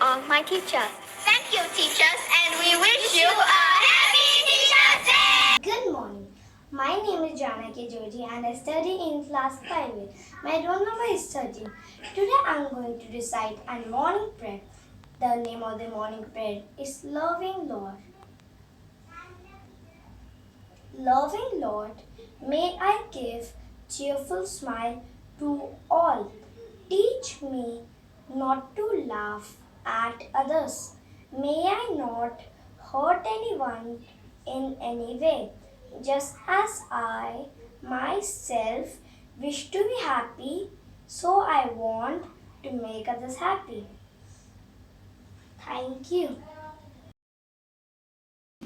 all my teachers. Thank you, teachers, and we wish you a happy Teachers' Day! Good morning. My name is Janaki Joji and I study in class 5. My roll number is 13. Today I am going to recite a morning prayer. The name of the morning prayer is Loving Lord. Loving Lord, may I give cheerful smile to all. Teach me not to laugh at others. May I not hurt anyone in any way, just as I myself wish to be happy, so I want to make others happy. Thank you.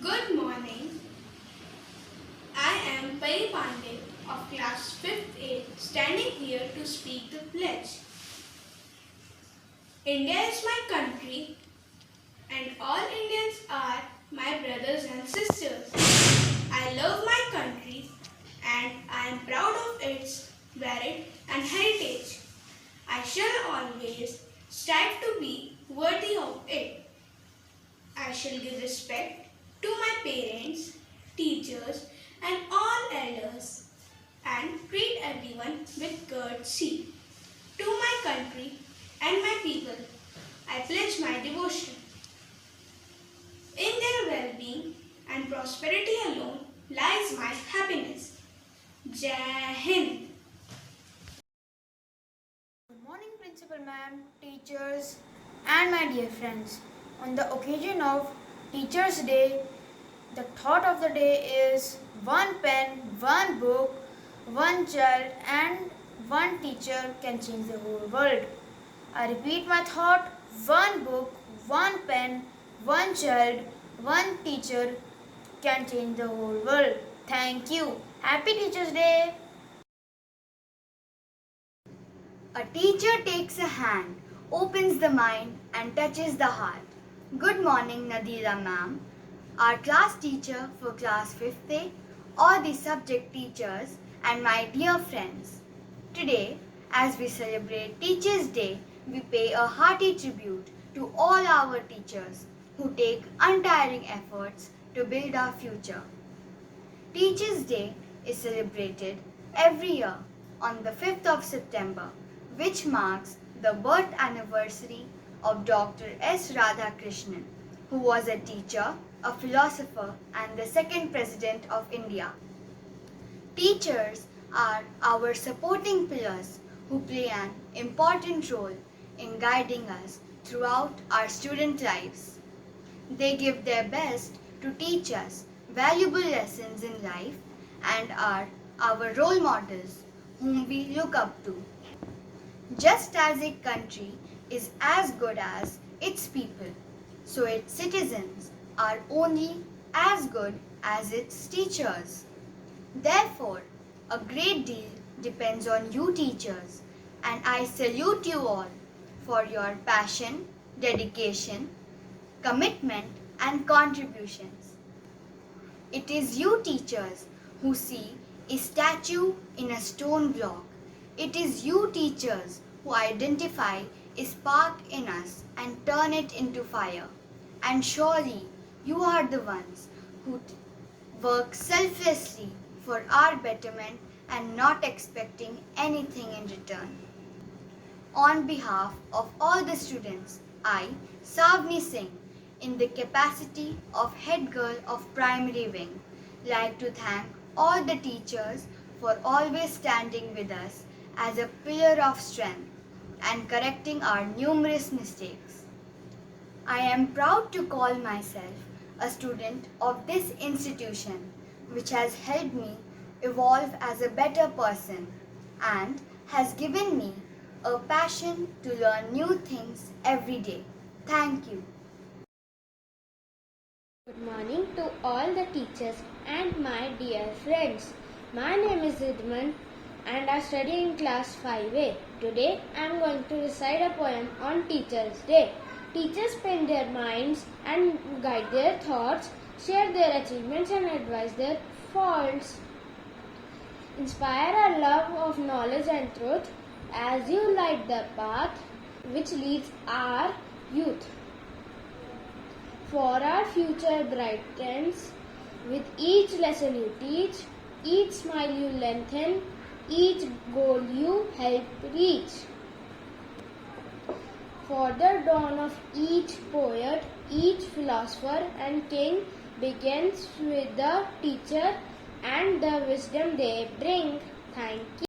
Good morning. I am Pari Pandey of class 5th A, standing here to speak the pledge. India is my country and all Indians are my brothers and sisters. I love my country and I am proud of its merit and heritage. I shall always strive to be worthy of it. I shall give respect to my parents, teachers and all elders and treat everyone with courtesy. To my country and my people, I pledge my devotion. In their well-being and prosperity alone lies my happiness. Jai Hind. Good morning, Principal Ma'am, teachers, and my dear friends. On the occasion of Teachers' Day, the thought of the day is one pen, one book, one child, and one teacher can change the whole world. I repeat my thought: one book, one pen, one child, one teacher can change the whole world. Thank you. Happy Teachers' Day. A teacher takes a hand, opens the mind and touches the heart. Good morning, Nadira ma'am, our class teacher for class 5th A, all the subject teachers and my dear friends. Today, as we celebrate Teachers' Day, we pay a hearty tribute to all our teachers who take untiring efforts to build our future. Teachers' Day is celebrated every year on the 5th of September, which marks the birth anniversary of Dr. S. Radhakrishnan, who was a teacher, a philosopher, and the second President of India. Teachers are our supporting pillars who play an important role in guiding us throughout our student lives. They give their best to teach us valuable lessons in life and are our role models whom we look up to. Just as a country is as good as its people, so its citizens are only as good as its teachers. Therefore, a great deal depends on you teachers, and I salute you all for your passion, dedication, commitment and contributions. It is you teachers who see a statue in a stone block. It is you teachers who identify a spark in us and turn it into fire. And surely you are the ones who work selflessly for our betterment and not expecting anything in return. On behalf of all the students, I, Savni Singh, in the capacity of head girl of primary wing, like to thank all the teachers for always standing with us as a pillar of strength and correcting our numerous mistakes. I am proud to call myself a student of this institution, which has helped me evolve as a better person and has given me a passion to learn new things every day. Thank you. Good morning to all the teachers and my dear friends. My name is Ridman and I study in class 5A. Today I am going to recite a poem on Teachers' Day. Teachers spend their minds and guide their thoughts, share their achievements and advise their faults. Inspire our love of knowledge and truth as you light the path which leads our youth. for our future brightens. With each lesson you teach, each smile you lengthen, each goal you help reach. For the dawn of each poet, each philosopher and king begins with the teacher and the wisdom they bring. Thank you.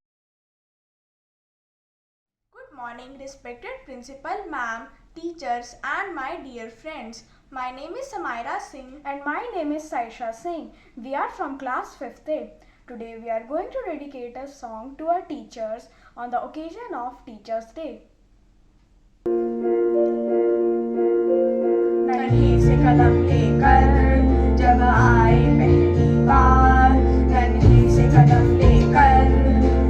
Good morning, respected principal ma'am, teachers and my dear friends. My name is Samaira Singh and my name is Saisha Singh. We are from class 5th A. Today we are going to dedicate a song to our teachers on the occasion of Teachers Day. नन्ही से कलम लेकर जब आए पहली बार, नन्ही से कलम लेकर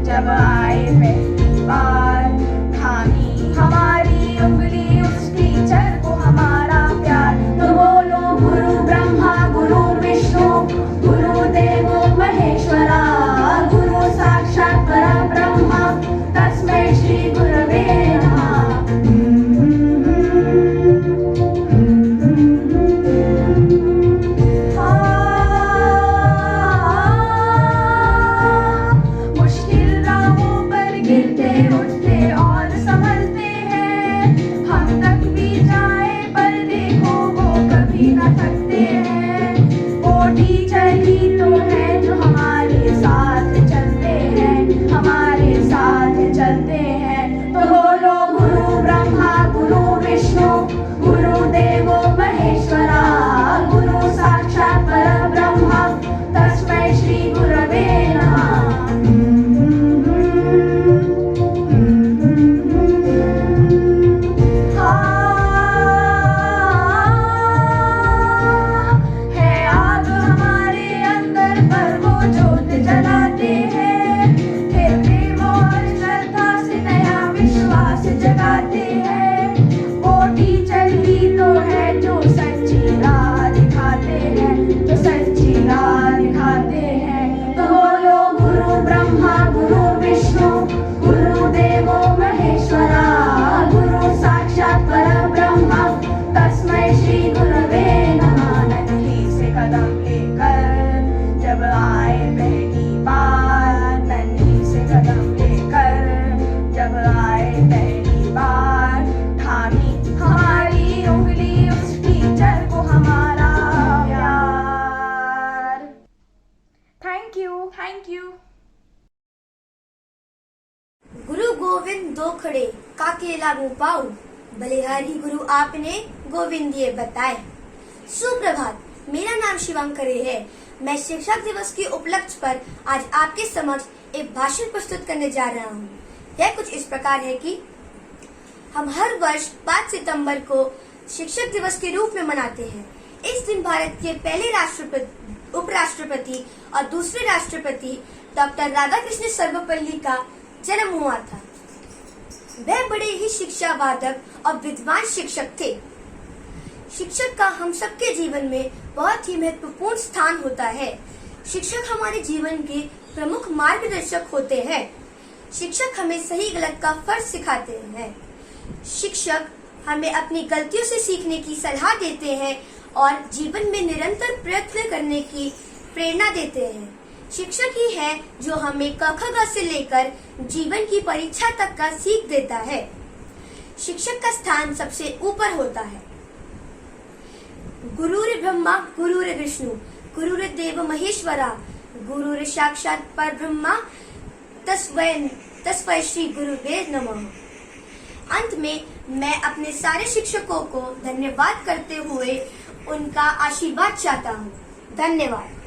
जब आए पहली बार, थामी हमारी उंगली उस टीचर को हमारा प्यार, तो बोलो गुरु ब्रह्मा गुरु विष्णु गुरुदेवो महेश्वरा, गुरु साक्षात् परब्रह्म तस्मै श्री गुरवे नमः। Thank you. गुरु गोविंद दो खड़े काके लागू पाऊ, बलिहारी गुरु आपने गोविंद ये बताए। सुप्रभात, मेरा नाम शिवांकरे है। मैं शिक्षक दिवस के उपलक्ष्य पर आज आपके समक्ष एक भाषण प्रस्तुत करने जा रहा हूँ। यह कुछ इस प्रकार है कि हम हर वर्ष 5 सितंबर को शिक्षक दिवस के रूप में मनाते हैं। इस दिन भारत के पहले उपराष्ट्रपति और दूसरे राष्ट्रपति डॉक्टर राधाकृष्ण सर्वपल्ली का जन्म हुआ था। वह बड़े ही शिक्षावादक और विद्वान शिक्षक थे। शिक्षक का हम सबके जीवन में बहुत ही महत्वपूर्ण स्थान होता है। शिक्षक हमारे जीवन के प्रमुख मार्गदर्शक होते हैं। शिक्षक हमें सही गलत का फर्क सिखाते हैं। शिक्षक हमें अपनी गलतियों से सीखने की सलाह देते हैं और जीवन में निरंतर प्रयत्न करने की प्रेरणा देते हैं। शिक्षक ही है जो हमें क ख ग से लेकर जीवन की परीक्षा तक का सीख देता है। शिक्षक का स्थान सबसे ऊपर होता है। गुरुर् ब्रह्मा गुरुर् विष्णु गुरुर्देव महेश्वरा, गुरुर् साक्षात् परब्रह्म तस्मै श्री गुरुवे नमः। अंत में मैं अपने सारे शिक्षकों को धन्यवाद करते हुए उनका आशीर्वाद चाहता हूँ। धन्यवाद।